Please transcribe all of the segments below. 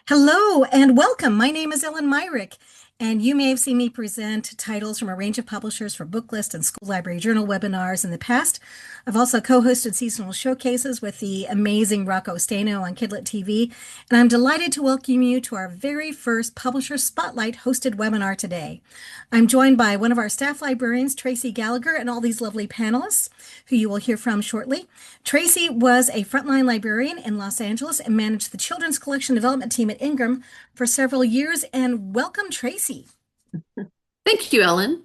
Hello and welcome. My name is Ellen Myrick, and you may have seen me present titles from a range of publishers for Booklist and School Library Journal webinars in the past. I've also co-hosted seasonal showcases with the amazing Rocco Stano on Kidlit TV, and I'm delighted to welcome you to our very first Publisher Spotlight hosted webinar today. I'm joined by one of our staff librarians, Tracy Gallagher, and all these lovely panelists who you will hear from shortly. Tracy was a frontline librarian in Los Angeles and managed the Children's Collection Development Team at Ingram for several years. And welcome, Tracy. Thank you, Ellen.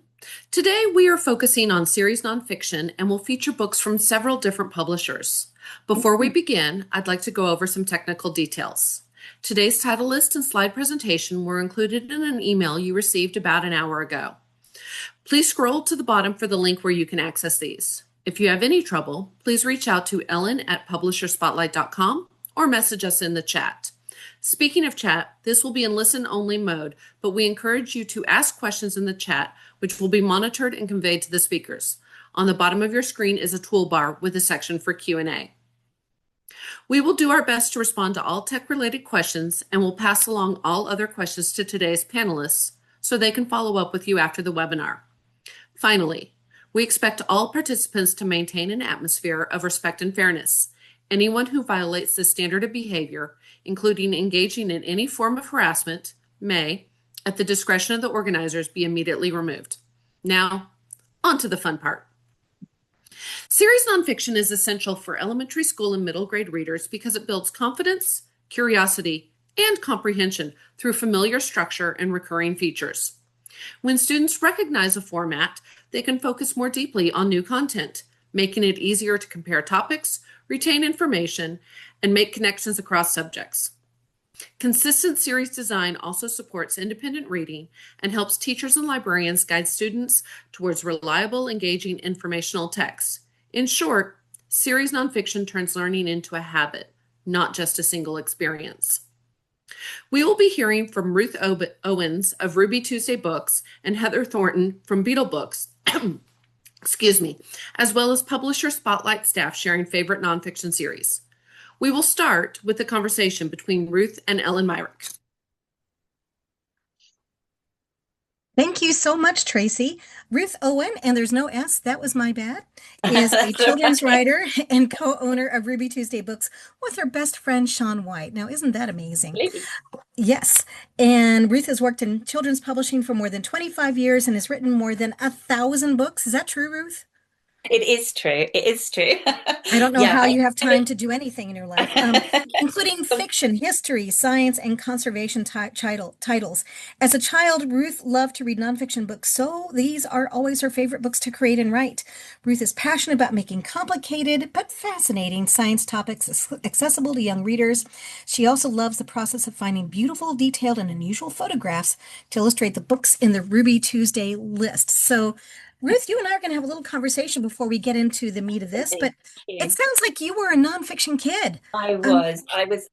Today we are focusing on series nonfiction and will feature books from several different publishers. Before we begin, I'd like to go over some technical details. Today's title list and slide presentation were included in an email you received about an hour ago. Please scroll to the bottom for the link where you can access these. If you have any trouble, please reach out to ellen@publisherspotlight.com or message us in the chat. Speaking of chat, this will be in listen-only mode, but we encourage you to ask questions in the chat, which will be monitored and conveyed to the speakers. On the bottom of your screen is a toolbar with a section for Q&A. We will do our best to respond to all tech-related questions and will pass along all other questions to today's panelists so they can follow up with you after the webinar. Finally, we expect all participants to maintain an atmosphere of respect and fairness. Anyone who violates this standard of behavior, including engaging in any form of harassment, may, at the discretion of the organizers, be immediately removed. Now, on to the fun part. Series nonfiction is essential for elementary school and middle grade readers because it builds confidence, curiosity, and comprehension through familiar structure and recurring features. When students recognize a format, they can focus more deeply on new content, making it easier to compare topics, retain information, and make connections across subjects. Consistent series design also supports independent reading and helps teachers and librarians guide students towards reliable, engaging informational texts. In short, series nonfiction turns learning into a habit, not just a single experience. We will be hearing from Ruth Owens of Ruby Tuesday Books and Heather Thornton from Beetle Books, as well as Publisher Spotlight staff sharing favorite nonfiction series. We will start with the conversation between Ruth and Ellen Myrick. Thank you so much, Tracy. Ruth Owen, and there's no S, that was my bad, is a children's writer and co-owner of Ruby Tuesday Books with her best friend, Sean White. Now, isn't that amazing? Yes. And Ruth has worked in children's publishing for more than 25 years and has written more than 1,000 books. Is that true, Ruth? It is true. It is true. I don't know how you have time to do anything in your life, including fiction, history, science, and conservation titles. As a child, Ruth loved to read nonfiction books, so these are always her favorite books to create and write. Ruth is passionate about making complicated but fascinating science topics accessible to young readers. She also loves the process of finding beautiful, detailed, and unusual photographs to illustrate the books in the Ruby Tuesday list. So, Ruth, you and I are going to have a little conversation before we get into the meat of this, but it sounds like you were a nonfiction kid. I was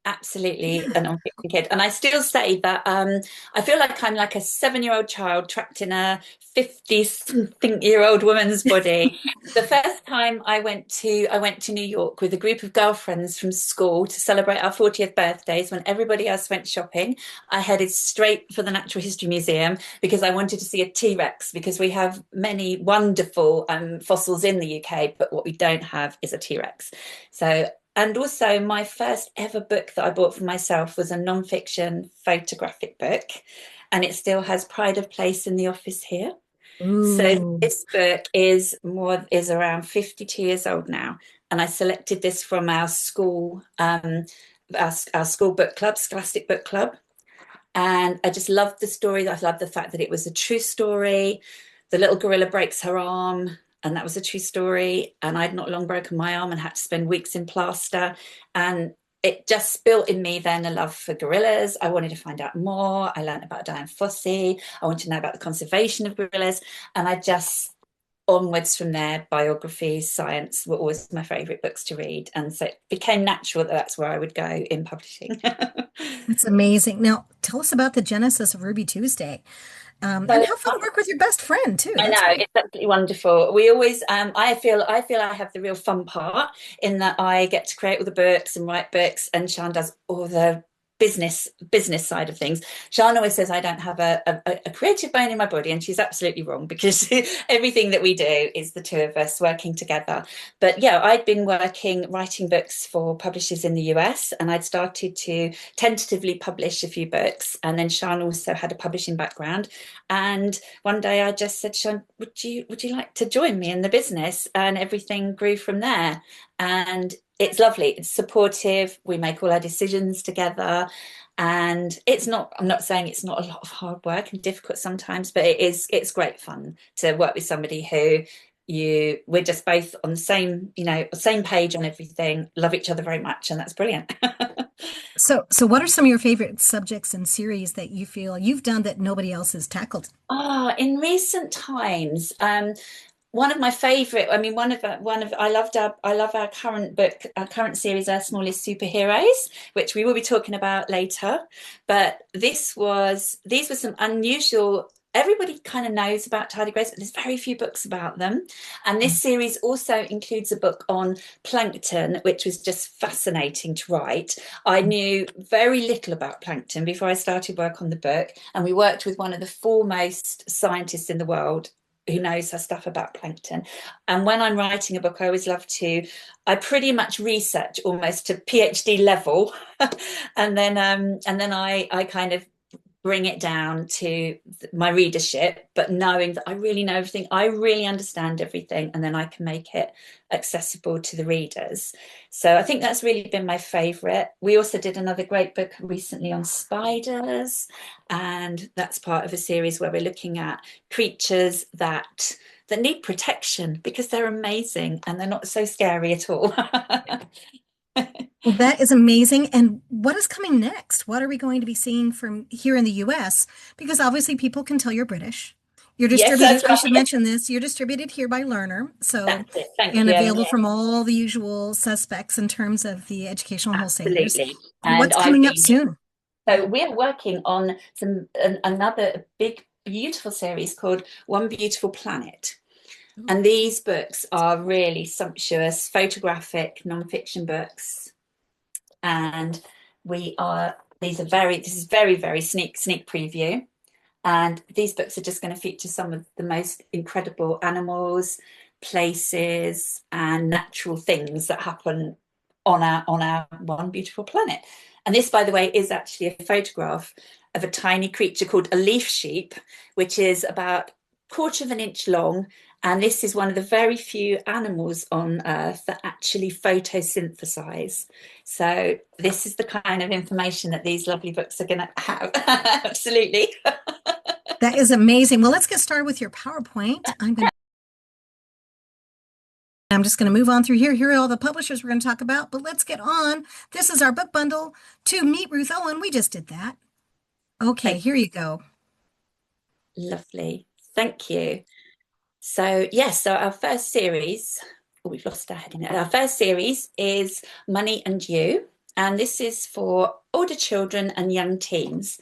absolutely a nonfiction kid. And I still say that I feel like I'm like a 7-year-old child trapped in a 50-something-year-old woman's body. The first time I went to New York with a group of girlfriends from school to celebrate our 40th birthdays when everybody else went shopping. I headed straight for the Natural History Museum because I wanted to see a T-Rex, because we have many wonderful fossils in the UK, but what we don't have is a T-Rex. So, and also my first ever book that I bought for myself was a non-fiction photographic book, and it still has pride of place in the office here. Ooh. So this book is around 52 years old now, and I selected this from our school school book club, Scholastic Book Club, and I just loved the story. I loved the fact that it was a true story. The little gorilla breaks her arm, and that was a true story. And I'd not long broken my arm and had to spend weeks in plaster. And it just built in me then a love for gorillas. I wanted to find out more. I learned about Diane Fossey. I wanted to know about the conservation of gorillas. And I just, onwards from there, biographies, science were always my favourite books to read. And so it became natural that that's where I would go in publishing. That's amazing. Now, tell us about the genesis of Ruby Tuesday. And how fun to work with your best friend too. I know, it's absolutely wonderful. We always, I feel I have the real fun part in that I get to create all the books and write books, and Sean does all the business side of things. Sian always says I don't have a creative bone in my body, and she's absolutely wrong, because everything that we do is the two of us working together. But yeah, I'd been writing books for publishers in the US, and I'd started to tentatively publish a few books. And then Sian also had a publishing background, and one day I just said, Sian, would you like to join me in the business? And everything grew from there. And it's lovely, it's supportive, we make all our decisions together, and I'm not saying it's not a lot of hard work and difficult sometimes, but it's great fun to work with somebody who we're just both on the same page on everything, love each other very much, and that's brilliant. So what are some of your favorite subjects and series that you feel you've done that nobody else has tackled? In recent times, one of my favorite, I mean, I love our current book, our current series, Our Smallest Superheroes, which we will be talking about later. But these were some unusual, everybody kind of knows about tardigrades, but there's very few books about them. And this series also includes a book on plankton, which was just fascinating to write. I knew very little about plankton before I started work on the book, and we worked with one of the foremost scientists in the world who knows her stuff about plankton. And when I'm writing a book, I always love I pretty much research almost to PhD level, and then I kind of bring it down to my readership, but knowing that I really know everything, I really understand everything, and then I can make it accessible to the readers. So I think that's really been my favorite. We also did another great book recently on spiders, and that's part of a series where we're looking at creatures that need protection because they're amazing and they're not so scary at all. Well, that is amazing. And what is coming next? What are we going to be seeing from here in the US? Because obviously people can tell you're British. You're distributed, Yes, that's right. I should mention this, you're distributed here by Learner. So, That's it. Thank and you. available from all the usual suspects in terms of the educational wholesalers. Absolutely. And what's coming up soon? So we're working on another big, beautiful series called One Beautiful Planet. And these books are really sumptuous, photographic, non-fiction books. And this is very, very sneak preview. And these books are just going to feature some of the most incredible animals, places, and natural things that happen on our One Beautiful Planet. And this, by the way, is actually a photograph of a tiny creature called a leaf sheep, which is about 1/4 of an inch long. And this is one of the very few animals on Earth that actually photosynthesize. So this is the kind of information that these lovely books are going to have. Absolutely. That is amazing. Well, let's get started with your PowerPoint. I'm just going to move on through here. Here are all the publishers we're going to talk about, but let's get on. This is our book bundle to Meet Ruth Owen. We just did that. Okay, here you go. Lovely. Thank you. So yes, so our first series, we've lost our heading. Our first series is Money and You, and this is for older children and young teens.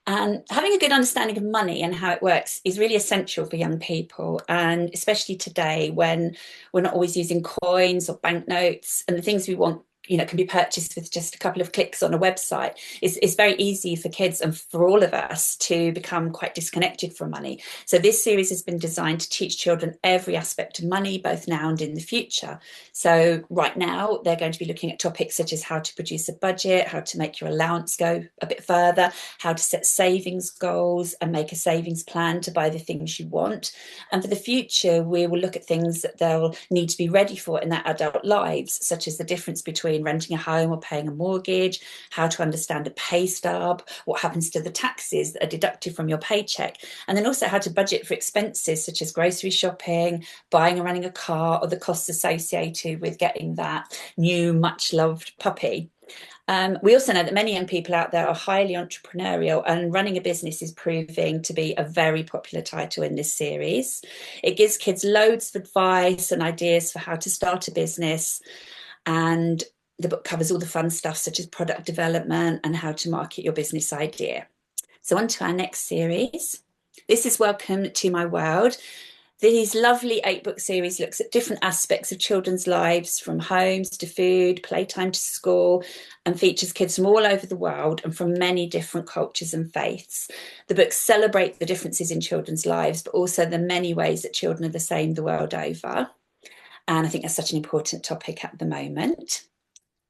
And having a good understanding of money and how it works is really essential for young people, and especially today when we're not always using coins or banknotes, and the things we want can be purchased with just a couple of clicks on a website. It's very easy for kids and for all of us to become quite disconnected from money. So this series has been designed to teach children every aspect of money, both now and in the future. So right now, they're going to be looking at topics such as how to produce a budget, how to make your allowance go a bit further, how to set savings goals and make a savings plan to buy the things you want. And for the future, we will look at things that they'll need to be ready for in their adult lives, such as the difference between renting a home or paying a mortgage, how to understand a pay stub, what happens to the taxes that are deducted from your paycheck, and then also how to budget for expenses such as grocery shopping, buying and running a car, or the costs associated with getting that new, much loved puppy. We also know that many young people out there are highly entrepreneurial, and running a business is proving to be a very popular title in this series. It gives kids loads of advice and ideas for how to start a business, and the book covers all the fun stuff such as product development and how to market your business idea. So on to our next series. This is Welcome to My World. These lovely 8-book series looks at different aspects of children's lives, from homes to food, playtime to school, and features kids from all over the world and from many different cultures and faiths. The books celebrate the differences in children's lives, but also the many ways that children are the same the world over. And I think that's such an important topic at the moment.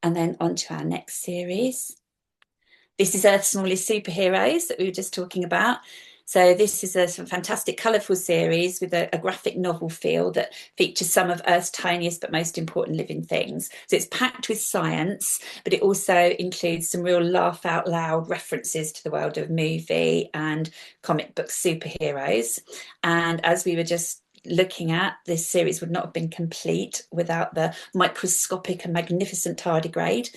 And then on to our next series. This is Earth's Smallest Superheroes that we were just talking about. So this is a fantastic, colourful series with a graphic novel feel that features some of Earth's tiniest but most important living things. So it's packed with science, but it also includes some real laugh out loud references to the world of movie and comic book superheroes. And as we were just looking at, this series would not have been complete without the microscopic and magnificent tardigrade.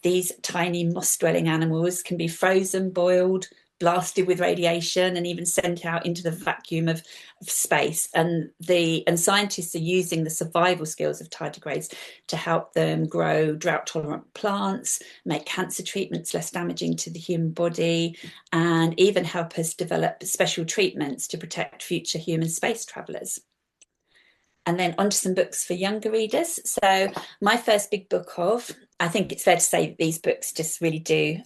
These tiny moss-dwelling animals can be frozen, boiled, blasted with radiation, and even sent out into the vacuum of space. And scientists are using the survival skills of tardigrades to help them grow drought-tolerant plants, make cancer treatments less damaging to the human body, and even help us develop special treatments to protect future human space travellers. And then onto some books for younger readers. So my first big book of, I think it's fair to say that these books just really do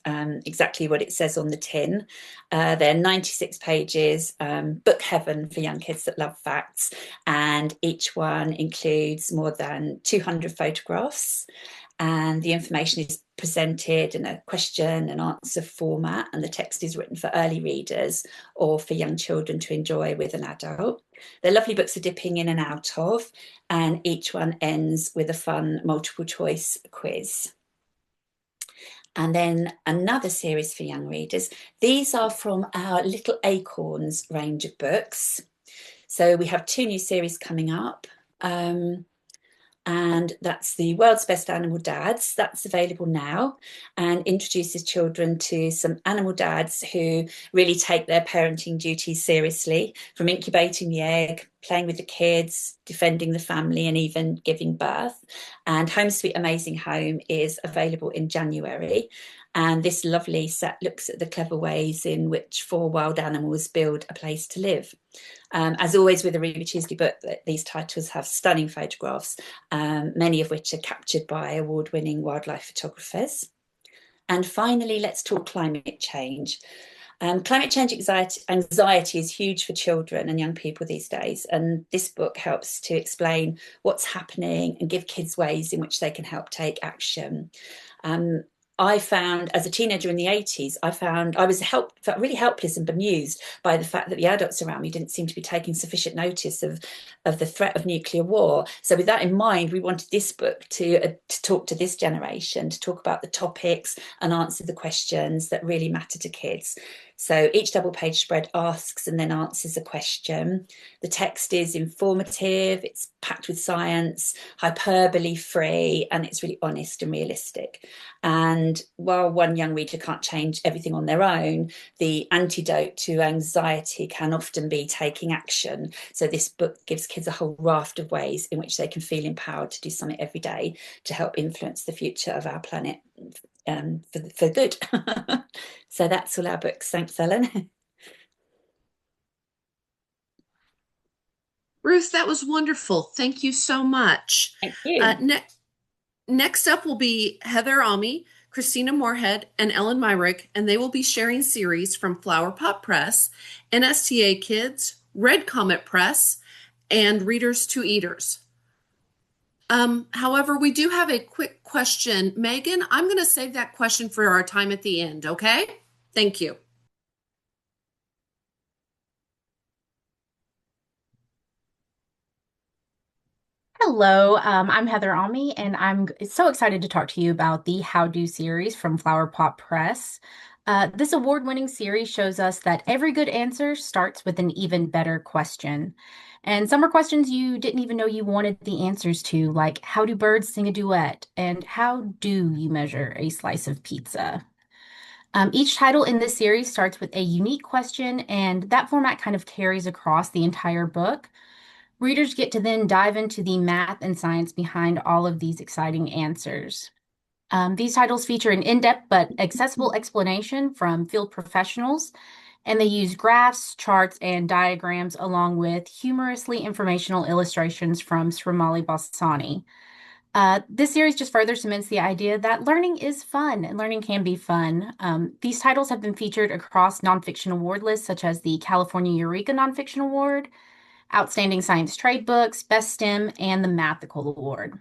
exactly what it says on the tin. They're 96 pages, book heaven for young kids that love facts. And each one includes more than 200 photographs. And the information is presented in a question and answer format, and the text is written for early readers or for young children to enjoy with an adult. They're lovely books for dipping in and out of, and each one ends with a fun multiple choice quiz. And then another series for young readers. These are from our Little Acorns range of books. So we have 2 new series coming up. And that's the World's Best Animal Dads. That's available now and introduces children to some animal dads who really take their parenting duties seriously, from incubating the egg, playing with the kids, defending the family, and even giving birth. And Home Sweet Amazing Home is available in January. And this lovely set looks at the clever ways in which 4 wild animals build a place to live. As always with a Ruby Tuesday book, these titles have stunning photographs, many of which are captured by award-winning wildlife photographers. And finally, let's talk climate change. Climate change anxiety is huge for children and young people these days, and this book helps to explain what's happening and give kids ways in which they can help take action. I found, as a teenager in the 80s, I felt really helpless and bemused by the fact that the adults around me didn't seem to be taking sufficient notice of the threat of nuclear war. So with that in mind, we wanted this book to talk to this generation, to talk about the topics and answer the questions that really matter to kids. So each double-page spread asks and then answers a question. The text is informative, it's packed with science, hyperbole-free, and it's really honest and realistic. And while one young reader can't change everything on their own, the antidote to anxiety can often be taking action. So this book gives kids a whole raft of ways in which they can feel empowered to do something every day to help influence the future of our planet for good. So that's all our books. Thanks, Ellen. Ruth, that was wonderful. Thank you so much. Thank you. Next up will be Heather Almy, Christina Moorhead, and Ellen Myrick, and they will be sharing series from Flowerpot Press, NSTA Kids, Red Comet Press, and Readers to Eaters. However, we do have a quick question. Megan, I'm going to save that question for our time at the end, okay? Thank you. Hello, I'm Heather Almy, and I'm so excited to talk to you about the How Do series from Flowerpot Press. This award-winning series shows us that every good answer starts with an even better question. And some are questions you didn't even know you wanted the answers to, like how do birds sing a duet? And how do you measure a slice of pizza? Each title in this series starts with a unique question, and that format kind of carries across the entire book. Readers get to then dive into the math and science behind all of these exciting answers. These titles feature an in-depth but accessible explanation from field professionals, And they use graphs, charts, and diagrams along with humorously informational illustrations from Srimali Balsani. This series just further cements the idea that learning is fun and learning can be fun. These titles have been featured across nonfiction award lists such as the California Eureka Nonfiction Award, Outstanding Science Trade Books, Best STEM, and the Mathical Award.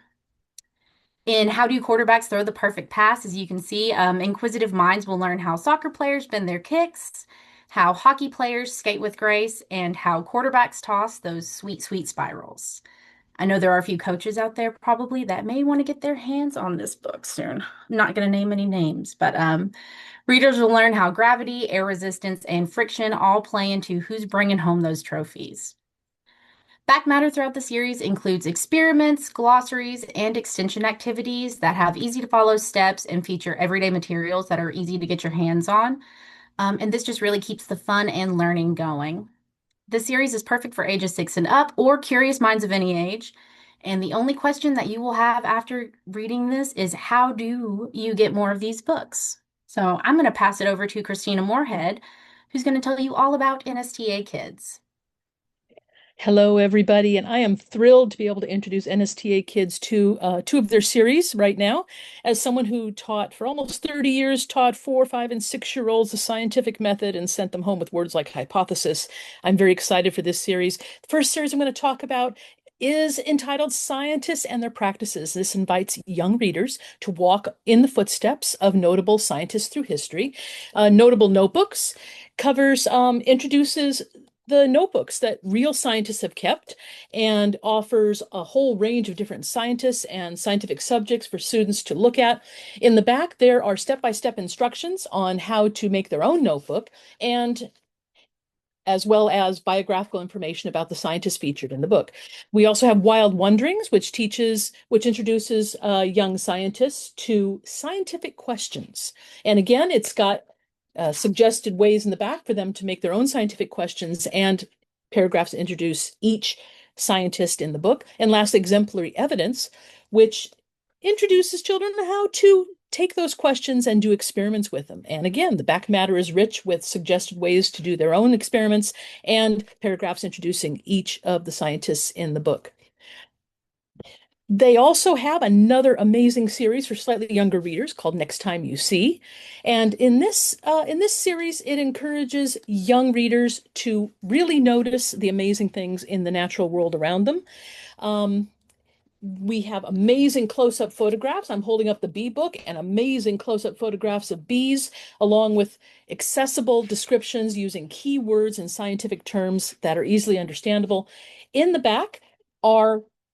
In How Do Quarterbacks Throw the Perfect Pass, as you can see, inquisitive minds will learn how soccer players bend their kicks, how hockey players skate with grace, and how quarterbacks toss those sweet, sweet spirals. I know there are a few coaches out there probably that may want to get their hands on this book soon. I'm not going to name any names, but readers will learn how gravity, air resistance, and friction all play into who's bringing home those trophies. Back matter throughout the series includes experiments, glossaries, and extension activities that have easy to follow steps and feature everyday materials that are easy to get your hands on. And this just really keeps the fun and learning going. The series is perfect for ages 6 and up or curious minds of any age. And the only question that you will have after reading this is how do you get more of these books? So I'm going to pass it over to Christina Moorhead, who's going to tell you all about NSTA Kids. Hello, everybody, and I am thrilled to be able to introduce NSTA Kids to two of their series right now. As someone who taught for almost 30 years, taught 4, 5, and 6-year-olds the scientific method and sent them home with words like hypothesis, I'm very excited for this series. The first series I'm going to talk about is entitled Scientists and Their Practices. This invites young readers to walk in the footsteps of notable scientists through history. Notable Notebooks introduces the notebooks that real scientists have kept and offers a whole range of different scientists and scientific subjects for students to look at. In the back, there are step-by-step instructions on how to make their own notebook, and as well as biographical information about the scientists featured in the book. We also have Wild Wonderings, which introduces young scientists to scientific questions. And again, it's got suggested ways in the back for them to make their own scientific questions, and paragraphs introduce each scientist in the book. And last, Exemplary Evidence, which introduces children how to take those questions and do experiments with them. And again, the back matter is rich with suggested ways to do their own experiments and paragraphs introducing each of the scientists in the book. They also have another amazing series for slightly younger readers called Next Time You See. And in this series, it encourages young readers to really notice the amazing things in the natural world around them. We have amazing close-up photographs. I'm holding up the bee book, and amazing close-up photographs of bees, along with accessible descriptions using keywords and scientific terms that are easily understandable. In the back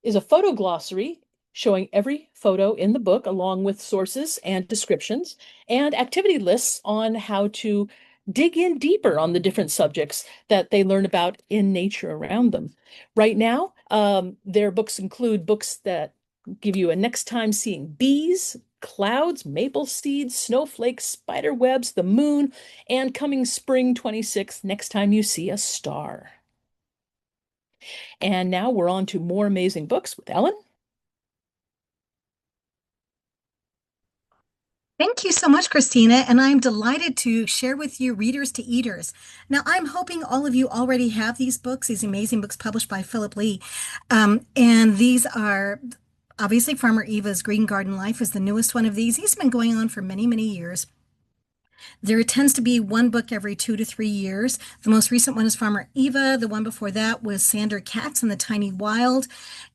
is a photo glossary showing every photo in the book, along with sources and descriptions, and activity lists on how to dig in deeper on the different subjects that they learn about in nature around them. Right now, their books include books that give you a next time seeing bees, clouds, maple seeds, snowflakes, spider webs, the moon, and coming spring 26th, Next Time You See a Star. And now we're on to more amazing books with Ellen. Thank you so much, Christina, and I'm delighted to share with you Readers to Eaters. Now, I'm hoping all of you already have these books, these amazing books published by Philip Lee. And these are obviously Farmer Eva's Green Garden Life is the newest one of these. These have been going on for many, many years. There tends to be one book every 2 to 3 years. The most recent one is Farmer Eva. The one before that was Sander Katz and the Tiny Wild.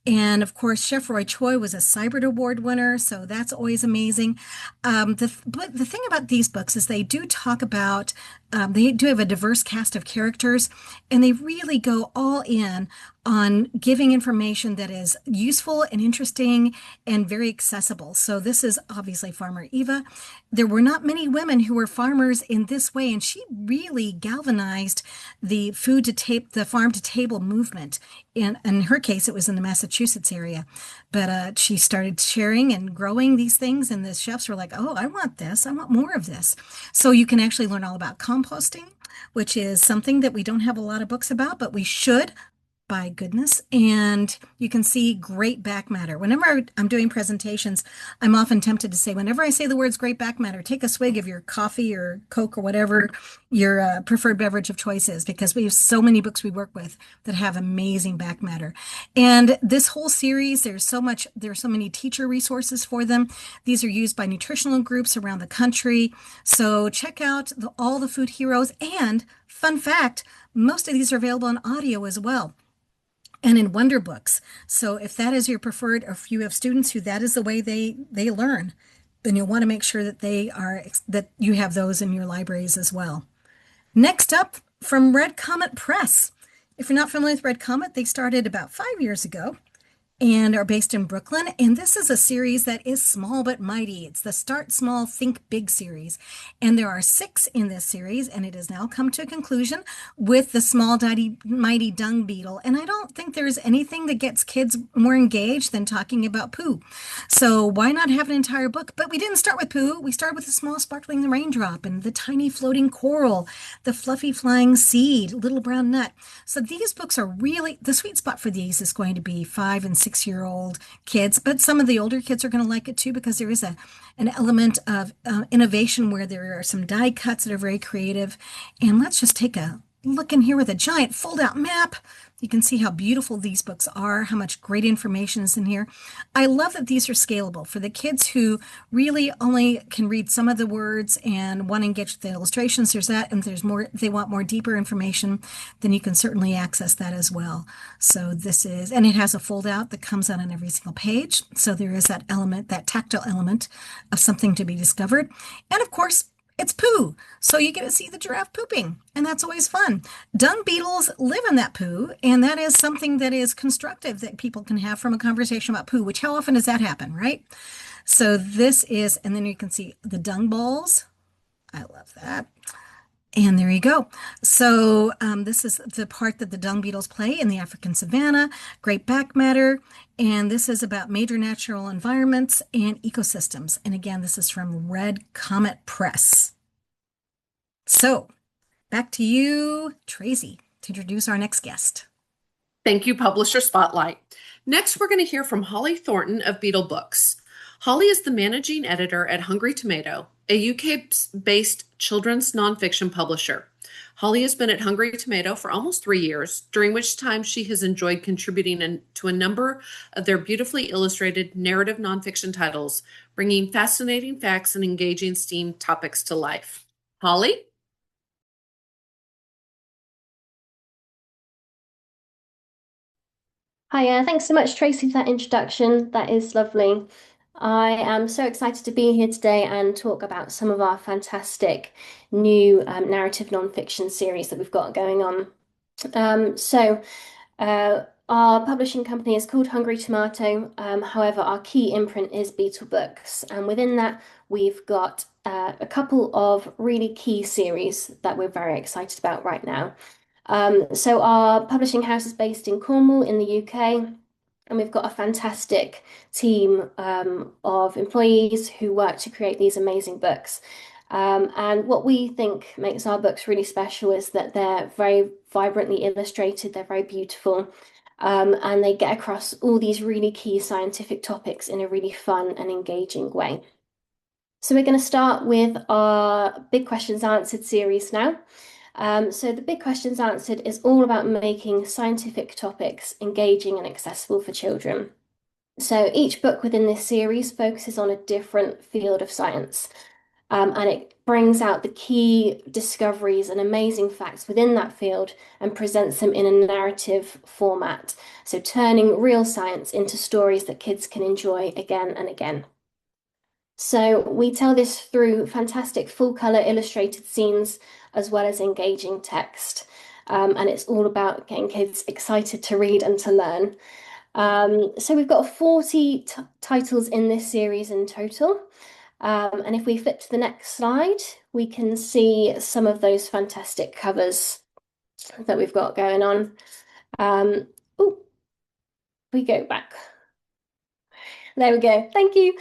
And of course, Chef Roy Choi was a Cybert Award winner, so that's always amazing. The thing about these books is they do talk about, they do have a diverse cast of characters, and they really go all in on giving information that is useful and interesting and very accessible. So this is obviously Farmer Eva. There were not many women who were farmers in this way, and she really galvanized the the farm to table movement. In her case, it was in the Massachusetts area, but she started sharing and growing these things, and the chefs were like, oh, I want this. I want more of this. So you can actually learn all about composting, which is something that we don't have a lot of books about, but we should. by goodness, and you can see great back matter. Whenever I'm doing presentations, I'm often tempted to say, whenever I say the words great back matter, take a swig of your coffee or Coke or whatever your preferred beverage of choice is, because we have so many books we work with that have amazing back matter. And this whole series, there's so many teacher resources for them. These are used by nutritional groups around the country. So check out all the food heroes. And fun fact, most of these are available in audio as well and in Wonder Books. So if that is your preferred, or if you have students who that is the way they learn, then you'll want to make sure that that you have those in your libraries as well. Next up, from Red Comet Press. If you're not familiar with Red Comet, they started about 5 years ago and are based in Brooklyn. And this is a series that is small but mighty. It's the Start Small, Think Big series. And there are 6 in this series, and it has now come to a conclusion with the Small Mighty Dung Beetle. And I don't think there's anything that gets kids more engaged than talking about poo. So why not have an entire book? But we didn't start with poo. We started with the small sparkling raindrop and the tiny floating coral, the fluffy flying seed, little brown nut. So these books are really, the sweet spot for these is going to be 5 and 6-year-old kids, but some of the older kids are going to like it too, because there is an element of innovation where there are some die cuts that are very creative. And let's just take a look in here with a giant fold-out map. You can see how beautiful these books are, how much great information is in here. I love that these are scalable for the kids who really only can read some of the words and want to engage with the illustrations. There's that, and if there's more, they want more deeper information, then you can certainly access that as well. So this is, and it has a fold-out that comes out on every single page. So there is that element, that tactile element of something to be discovered. And of course, it's poo, so you get to see the giraffe pooping, and that's always fun. Dung beetles live in that poo, and that is something that is constructive that people can have from a conversation about poo, which how often does that happen, right? So this is, and then you can see the dung balls. I love that. And there you go. So this is the part that the dung beetles play in the African savanna, great back matter. And this is about major natural environments and ecosystems. And again, this is from Red Comet Press. So back to you, Tracy, to introduce our next guest. Thank you, Publisher Spotlight. Next, we're going to hear from Holly Thornton of Beetle Books. Holly is the managing editor at Hungry Tomato, a UK-based children's nonfiction publisher. Holly has been at Hungry Tomato for almost 3 years, during which time she has enjoyed contributing to a number of their beautifully illustrated narrative nonfiction titles, bringing fascinating facts and engaging STEAM topics to life. Holly? Hiya, thanks so much, Tracy, for that introduction. That is lovely. I am so excited to be here today and talk about some of our fantastic new narrative nonfiction series that we've got going on. Our publishing company is called Hungry Tomato. However, our key imprint is Beetle Books. And within that, we've got a couple of really key series that we're very excited about right now. So our publishing house is based in Cornwall in the UK, and we've got a fantastic team of employees who work to create these amazing books. And what we think makes our books really special is that they're very vibrantly illustrated, they're very beautiful, and they get across all these really key scientific topics in a really fun and engaging way. So we're going to start with our Big Questions Answered series now. So the Big Questions Answered is all about making scientific topics engaging and accessible for children. So each book within this series focuses on a different field of science, and it brings out the key discoveries and amazing facts within that field and presents them in a narrative format. So turning real science into stories that kids can enjoy again and again. So we tell this through fantastic full-color illustrated scenes as well as engaging text. And it's all about getting kids excited to read and to learn. So we've got 40 titles in this series in total. And if we flip to the next slide, we can see some of those fantastic covers that we've got going on. We go back. There we go. Thank you.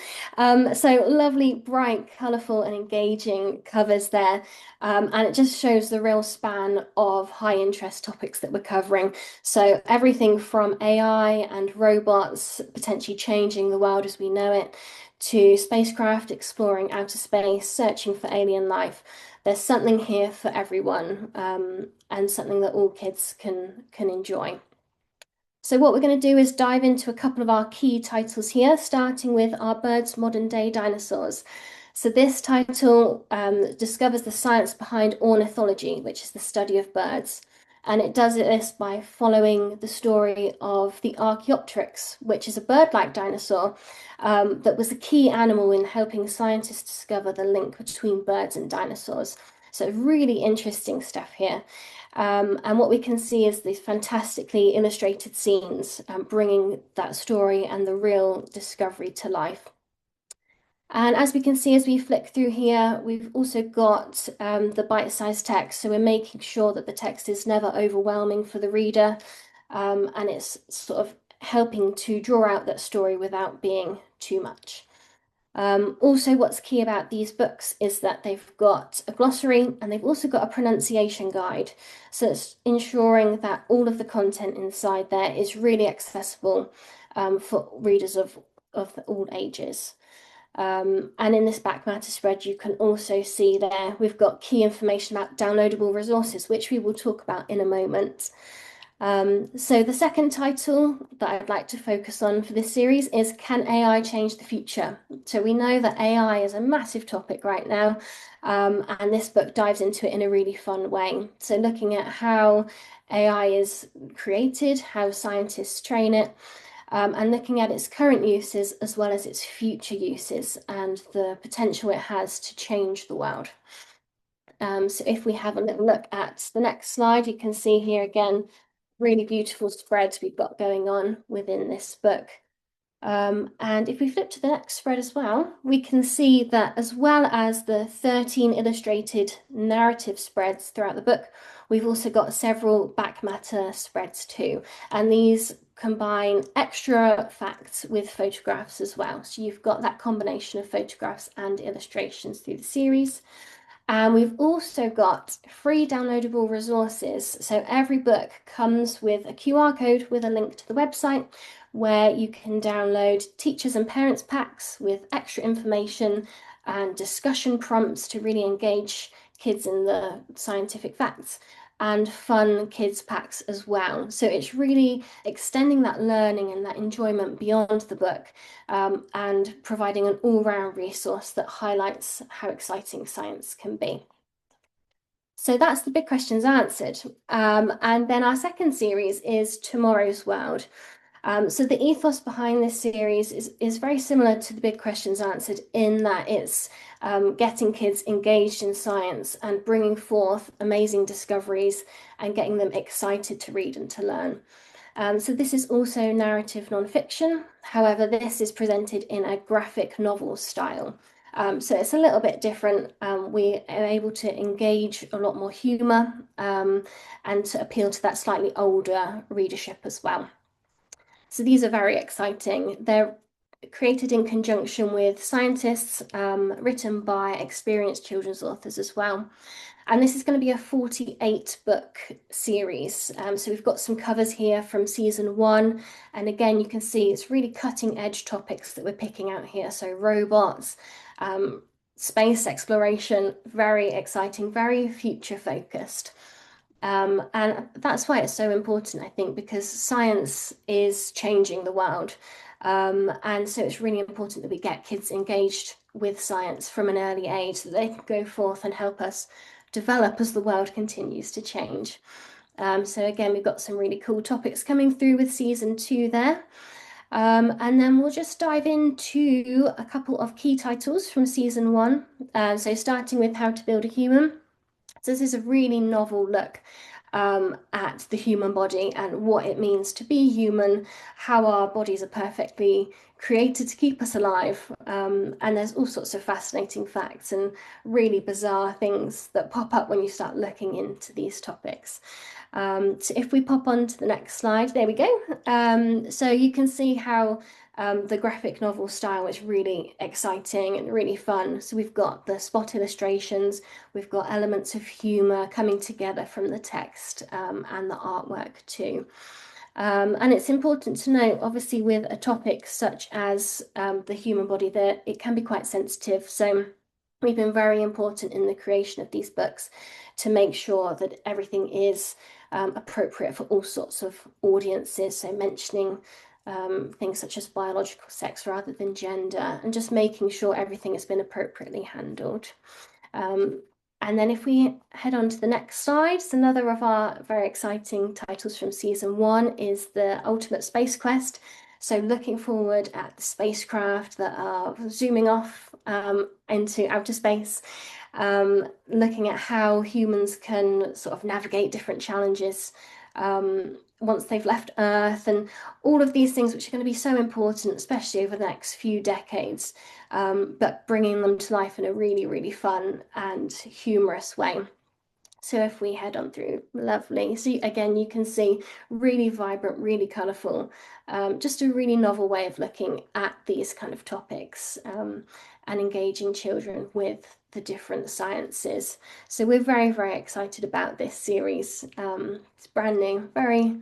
So lovely, bright, colourful, and engaging covers there. And it just shows the real span of high interest topics that we're covering. So everything from AI and robots potentially changing the world as we know it, to spacecraft exploring outer space, searching for alien life. There's something here for everyone, and something that all kids can enjoy. So what we're going to do is dive into a couple of our key titles here, starting with our Birds Modern Day Dinosaurs. So this title discovers the science behind ornithology, which is the study of birds. And it does this by following the story of the Archaeopteryx, which is a bird-like dinosaur that was a key animal in helping scientists discover the link between birds and dinosaurs. So really interesting stuff here. And what we can see is these fantastically illustrated scenes, bringing that story and the real discovery to life. And as we can see, as we flick through here, we've also got the bite-sized text. So we're making sure that the text is never overwhelming for the reader, and it's sort of helping to draw out that story without being too much. Also, what's key about these books is that they've got a glossary and they've also got a pronunciation guide. So it's ensuring that all of the content inside there is really accessible for readers of all ages. And in this back matter spread, you can also see there we've got key information about downloadable resources, which we will talk about in a moment. So the second title that I'd like to focus on for this series is Can AI Change the Future? So we know that AI is a massive topic right now, and this book dives into it in a really fun way. So looking at how AI is created, how scientists train it, and looking at its current uses as well as its future uses and the potential it has to change the world. So if we have a little look at the next slide, you can see here again, really beautiful spreads we've got going on within this book. And if we flip to the next spread as well, we can see that as well as the 13 illustrated narrative spreads throughout the book, we've also got several back matter spreads too. And these combine extra facts with photographs as well. So you've got that combination of photographs and illustrations through the series. And we've also got free downloadable resources. So every book comes with a QR code with a link to the website where you can download teachers and parents packs with extra information and discussion prompts to really engage kids in the scientific facts, and fun kids packs as well. So it's really extending that learning and that enjoyment beyond the book, and providing an all-round resource that highlights how exciting science can be. So that's the big questions answered. And then our second series is Tomorrow's World. So the ethos behind this series is very similar to the big questions answered in that it's getting kids engaged in science and bringing forth amazing discoveries and getting them excited to read and to learn. So this is also narrative nonfiction. However, this is presented in a graphic novel style. So it's a little bit different. We are able to engage a lot more humour and to appeal to that slightly older readership as well. So these are very exciting. They're created in conjunction with scientists, written by experienced children's authors as well. And this is going to be a 48-book series. So we've got some covers here from season 1. And again, you can see it's really cutting edge topics that we're picking out here. So robots, space exploration, very exciting, very future focused. And that's why it's so important, I think, because science is changing the world. And so it's really important that we get kids engaged with science from an early age so that they can go forth and help us develop as the world continues to change. So again, we've got some really cool topics coming through with season 2 there. And then we'll just dive into a couple of key titles from season 1. So starting with How to Build a Human. So this is a really novel look at the human body and what it means to be human, how our bodies are perfectly created to keep us alive. And there's all sorts of fascinating facts and really bizarre things that pop up when you start looking into these topics. So if we pop on to the next slide, there we go. So you can see how The graphic novel style is really exciting and really fun. So we've got the spot illustrations, we've got elements of humor coming together from the text and the artwork too. And it's important to note, obviously, with a topic such as the human body, that it can be quite sensitive. So we've been very important in the creation of these books to make sure that everything is appropriate for all sorts of audiences. So mentioning things such as biological sex rather than gender, and just making sure everything has been appropriately handled. And then if we head on to the next slide, so another of our very exciting titles from season 1 is the Ultimate Space Quest. So looking forward at the spacecraft that are zooming off into outer space, looking at how humans can sort of navigate different challenges once they've left Earth, and all of these things which are going to be so important, especially over the next few decades, but bringing them to life in a really, really fun and humorous way. So if we head on through, lovely. So again, you can see really vibrant, really colourful, just a really novel way of looking at these kind of topics and engaging children with the different sciences. So we're very, very excited about this series. It's brand new, very,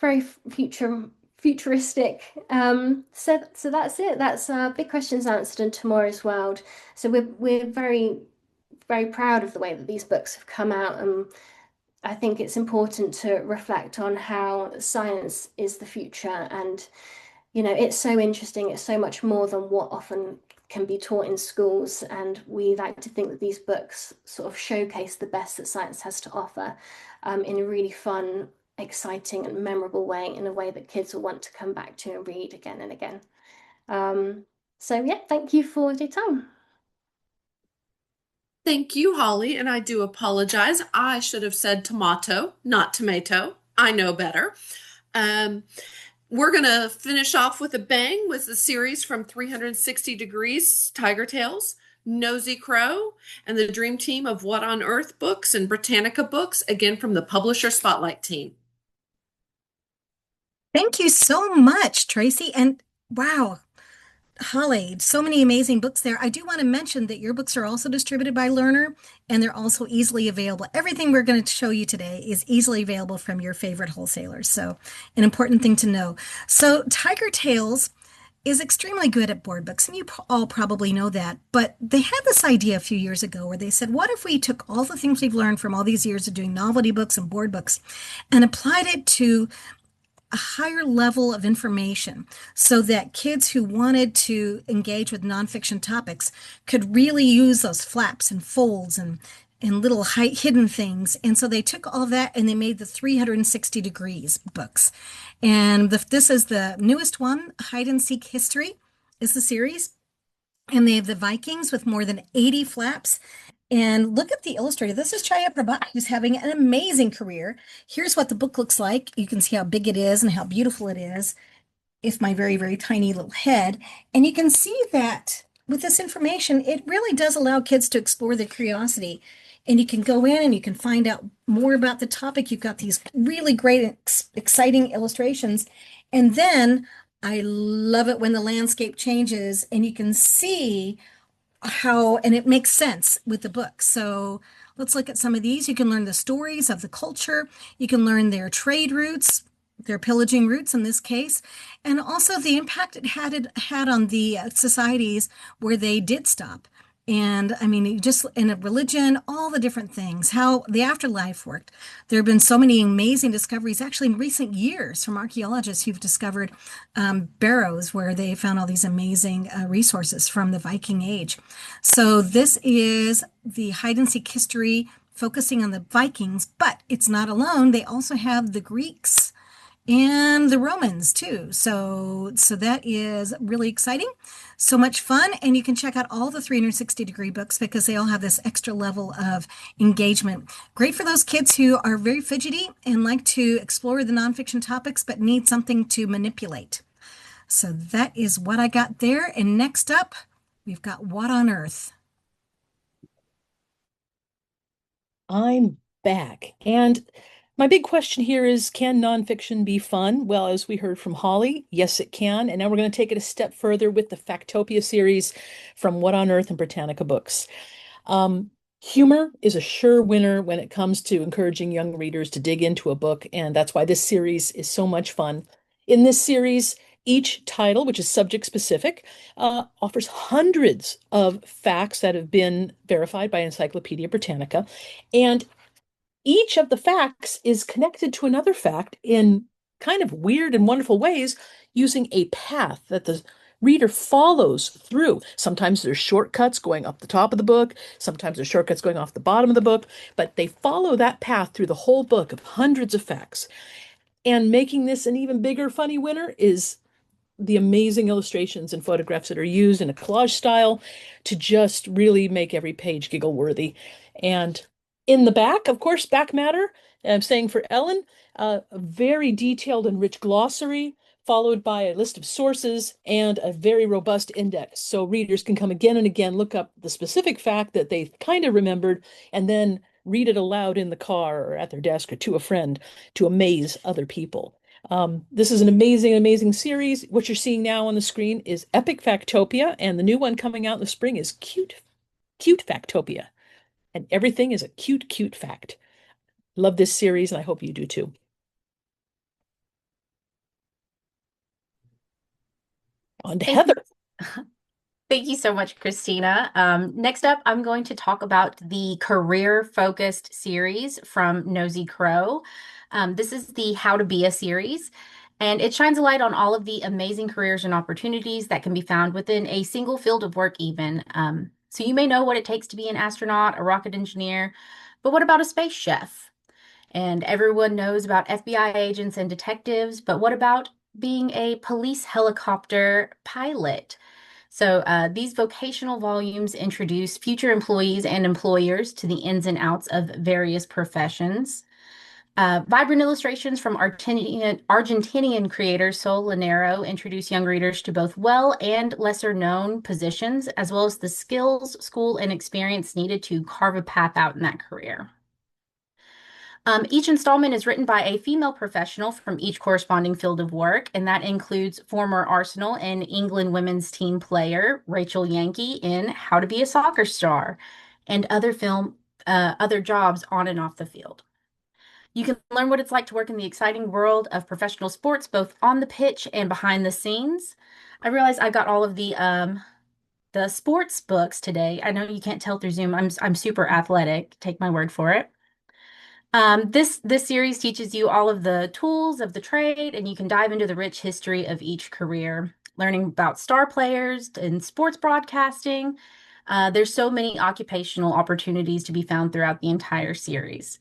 very futuristic. So that's it. That's Big Questions Answered in Tomorrow's World. So we're very, very proud of the way that these books have come out, and I think it's important to reflect on how science is the future. And it's so interesting. It's so much more than what often can be taught in schools, and we like to think that these books sort of showcase the best that science has to offer in a really fun, exciting and memorable way, in a way that kids will want to come back to and read again and again. So yeah, thank you for your time. Thank you, Holly, and I do apologize. I should have said tomato, not tomato. I know better. We're going to finish off with a bang with the series from 360 Degrees, Tiger Tales, Nosy Crow, and the Dream Team of What on Earth Books and Britannica Books, again from the Publisher Spotlight team. Thank you so much, Tracy. And wow, Holly, so many amazing books there. I do want to mention that your books are also distributed by Learner, and they're also easily available. Everything we're going to show you today is easily available from your favorite wholesalers. So an important thing to know. So Tiger Tales is extremely good at board books, and you all probably know that. But they had this idea a few years ago where they said, what if we took all the things we've learned from all these years of doing novelty books and board books and applied it to a higher level of information, so that kids who wanted to engage with nonfiction topics could really use those flaps and folds and little hidden things. And so they took all that and they made the 360 Degrees books. And this is the newest one, Hide and Seek History is the series. And they have the Vikings with more than 80 flaps. And look at the illustrator. This is Chaya Prabhat, who's having an amazing career. Here's what the book looks like. You can see how big it is and how beautiful it is. It's my very, very tiny little head. And you can see that with this information, it really does allow kids to explore their curiosity. And you can go in and you can find out more about the topic. You've got these really great, exciting illustrations. And then I love it when the landscape changes and you can see how, and it makes sense with the book. So let's look at some of these. You can learn the stories of the culture. You can learn their trade routes, their pillaging routes in this case, and also the impact it had on the societies where they did stop. And I mean, just in a religion, all the different things, how the afterlife worked. There have been so many amazing discoveries, actually in recent years, from archaeologists who've discovered barrows where they found all these amazing resources from the Viking Age. So this is the Hide and Seek History, focusing on the Vikings, but it's not alone. They also have the Greeks and the Romans too. So that is really exciting. So much fun. And you can check out all the 360 Degree books because they all have this extra level of engagement. Great for those kids who are very fidgety and like to explore the nonfiction topics, but need something to manipulate. So that is what I got there. And next up, we've got What on Earth? I'm back. And My big question here is, can nonfiction be fun? Well, as we heard from Holly, yes, it can. And now we're going to take it a step further with the Factopia series from What on Earth and Britannica Books. Humor is a sure winner when it comes to encouraging young readers to dig into a book, and that's why this series is so much fun. In this series, each title, which is subject specific, offers hundreds of facts that have been verified by Encyclopedia Britannica, and each of the facts is connected to another fact in kind of weird and wonderful ways using a path that the reader follows through. Sometimes there's shortcuts going up the top of the book, sometimes there's shortcuts going off the bottom of the book, but they follow that path through the whole book of hundreds of facts. And making this an even bigger funny winner is the amazing illustrations and photographs that are used in a collage style to just really make every page giggle worthy. And in the back, of course, back matter, I'm saying for Ellen, a very detailed and rich glossary, followed by a list of sources and a very robust index. So readers can come again and again, look up the specific fact that they kind of remembered, and then read it aloud in the car or at their desk or to a friend to amaze other people. This is an amazing, amazing series. What you're seeing now on the screen is Epic Factopia, and the new one coming out in the spring is Cute, Cute Factopia. And everything is a cute, cute fact. Love this series, and I hope you do too. On to Heather. Thank you so much, Christina. Next up, I'm going to talk about the career-focused series from Nosy Crow. This is the How to Be a series, and it shines a light on all of the amazing careers and opportunities that can be found within a single field of work even. So you may know what it takes to be an astronaut, a rocket engineer, but what about a space chef? And everyone knows about FBI agents and detectives, but what about being a police helicopter pilot? So these vocational volumes introduce future employees and employers to the ins and outs of various professions. Vibrant illustrations from Argentinian creator Sol Lanero introduce young readers to both well and lesser known positions, as well as the skills, school, and experience needed to carve a path out in that career. Each installment is written by a female professional from each corresponding field of work, and that includes former Arsenal and England women's team player Rachel Yankee in How to Be a Soccer Star, and other jobs on and off the field. You can learn what it's like to work in the exciting world of professional sports, both on the pitch and behind the scenes. I realize I got all of the sports books today. I know you can't tell through Zoom. I'm super athletic. Take my word for it. This series teaches you all of the tools of the trade, and you can dive into the rich history of each career, learning about star players in sports broadcasting. There's so many occupational opportunities to be found throughout the entire series.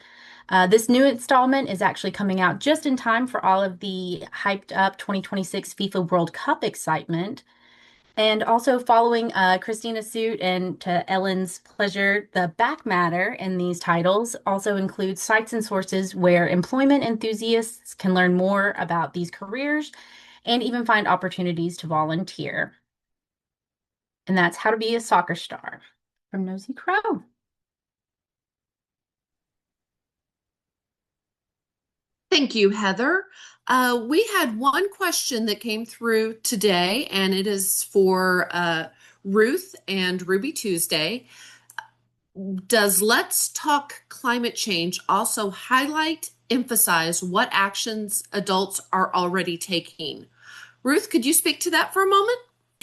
This new installment is actually coming out just in time for all of the hyped up 2026 FIFA World Cup excitement. And also following Christina's suit and to Ellen's pleasure, the back matter in these titles also includes sites and sources where employment enthusiasts can learn more about these careers and even find opportunities to volunteer. And that's How to Be a Soccer Star from Nosy Crow. Thank you, Heather. We had one question that came through today, and it is for Ruth and Ruby Tuesday. Does Let's Talk Climate Change also highlight, emphasize what actions adults are already taking? Ruth, could you speak to that for a moment?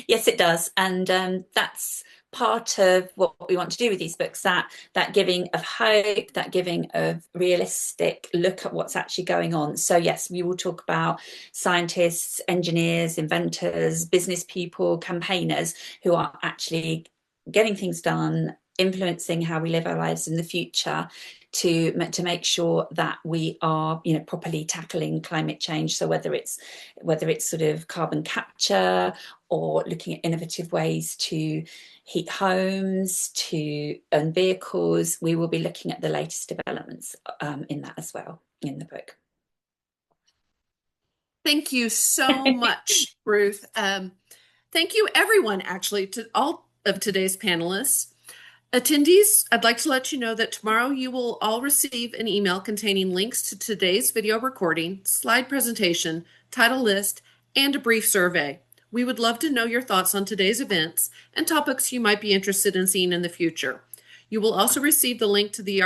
Yes, it does. And that's part of what we want to do with these books, that giving of hope, that giving of realistic look at what's actually going on. So yes, we will talk about scientists, engineers, inventors, business people, campaigners who are actually getting things done, influencing how we live our lives in the future, to make sure that we are, properly tackling climate change. So whether it's sort of carbon capture or looking at innovative ways to heat homes, and vehicles, we will be looking at the latest developments in that as well in the book. Thank you so much, Ruth. Thank you, everyone, actually, to all of today's panelists. Attendees, I'd like to let you know that tomorrow you will all receive an email containing links to today's video recording, slide presentation, title list, and a brief survey. We would love to know your thoughts on today's events and topics you might be interested in seeing in the future. You will also receive the link to the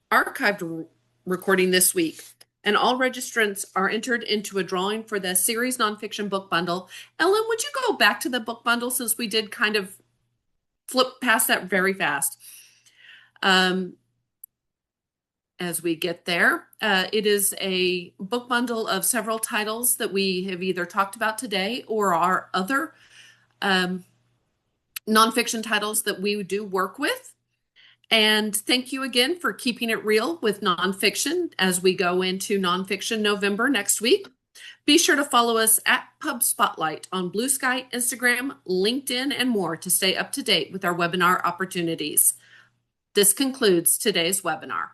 archived recording this week, and all registrants are entered into a drawing for the series nonfiction book bundle. Ellen, would you go back to the book bundle since we did kind of flip past that very fast? As we get there, it is a book bundle of several titles that we have either talked about today or are other nonfiction titles that we do work with. And thank you again for keeping it real with nonfiction as we go into Nonfiction November next week. Be sure to follow us at Pub Spotlight on Blue Sky, Instagram, LinkedIn, and more to stay up to date with our webinar opportunities. This concludes today's webinar.